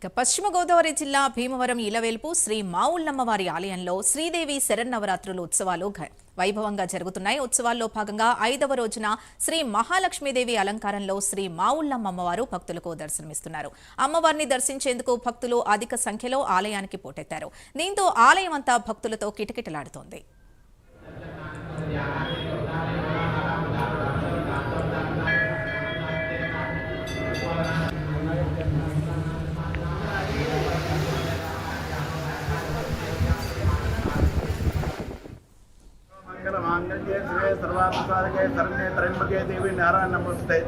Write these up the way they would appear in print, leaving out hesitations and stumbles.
ఇక పశ్చిమ గోదావరి జిల్లా భీమవరం ఇలవేల్పు శ్రీ మావుళ్ళమ్మవారి ఆలయంలో శ్రీదేవి శరన్నవరాత్రులు ఉత్సవాలు వైభవంగా జరుగుతున్నాయి. ఉత్సవాల్లో భాగంగా 5వ రోజున శ్రీ మహాలక్ష్మీదేవి అలంకారంలో శ్రీ మావుళ్ళమ్మవారు భక్తులకు దర్శనమిస్తున్నారు. అమ్మవారిని దర్శించేందుకు భక్తులు అధిక సంఖ్యలో ఆలయానికి పోటెత్తారు. దీంతో ఆలయం అంతా భక్తులతో కిటకిటలాడుతోంది. मांगल्ये शिवे सर्वार्थसाधके शरण्ये त्र्यंबके देवी नारायण नमस्ते.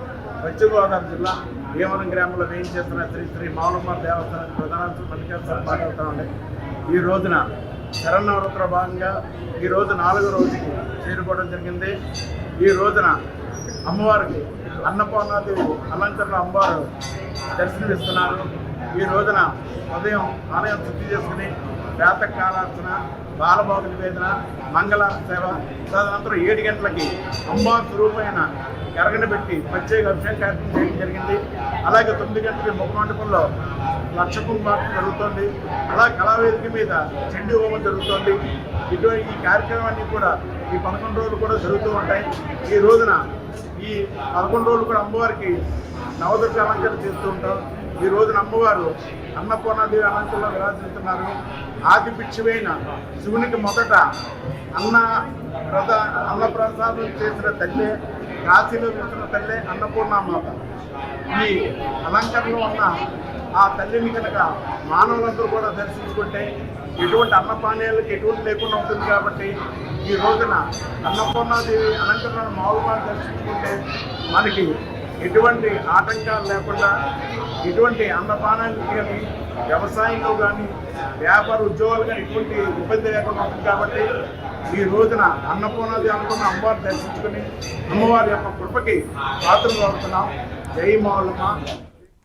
పశ్చిమ గోదావరి జిల్లా భీమవరం గ్రామంలో వేయించేస్తున్న శ్రీ శ్రీ మావుళ్ళమ్మ దేవస్థానానికి ప్రధాన మల్లికార్జున మాట్లాడుతూ ఈ రోజున శరన్నవరాత్రుల భాగంగా ఈ రోజు 4వ రోజుకి చేరుకోవడం జరిగింది. ఈ రోజున అమ్మవారికి అన్నపూర్ణాదేవి అలంకరణ అమ్మవారు దర్శనమిస్తున్నారు. ఈ రోజున ఉదయం ఆలయం శుద్ధి చేసుకుని ప్రాతకాలార్చన, బాలభోగ నివేదన, మంగళ సేవ, తదనంతరం 7 గంటలకి అమ్మవారి స్వరూపమైన ఎరగన పెట్టి ప్రత్యేక అభిషేక కార్యక్రమం చేయడం జరిగింది. అలాగే 9 గంటలకి ముఖమండపంలో లక్ష కుంభార్చన జరుగుతోంది. అలా కళావేదిక మీద చండీ హోమం జరుగుతోంది. ఇటువంటి ఈ కార్యక్రమాన్ని కూడా ఈ 11 రోజులు కూడా జరుగుతూ ఉంటాయి. ఈ రోజున ఈ 11 రోజులు కూడా అమ్మవారికి నవదుర్గ అలంకరణ చేస్తూ ఉంటాం. ఈ రోజున అమ్మవారు అన్నపూర్ణాదేవి అలంకరణలో విరాజిస్తున్నారు. ఆదిపిచ్చివైన శివునికి మొదట అన్నప్రసాదం చేసిన తల్లే, కాశీలో వెళ్తున్న తల్లే అన్నపూర్ణమాత. ఈ అలంకరణలో ఉన్న ఆ తల్లిని కనుక మానవులందరూ కూడా దర్శించుకుంటే ఎటువంటి అన్నపానీయాలకు ఎటువంటి లేకుండా ఉంటుంది. కాబట్టి ఈ రోజున అన్నపూర్ణాదేవి అలంకరణను మామూలుగా దర్శించుకుంటే మనకి ఎటువంటి ఆటంకాలు లేకుండా, ఎటువంటి అన్నపానానికి కానీ, వ్యవసాయంలో కానీ, వ్యాపార ఉద్యోగాలు కానీ ఎటువంటి ఇబ్బంది లేకుండా ఉంటుంది. కాబట్టి ఈ రోజున అన్నపూర్ణాదేవి అనుకున్న అమ్మవారిని దర్శించుకుని అమ్మవారి యొక్క కృపకి పాత్రలు అవుతున్నాం. జై మావుళ్ళమ్మ.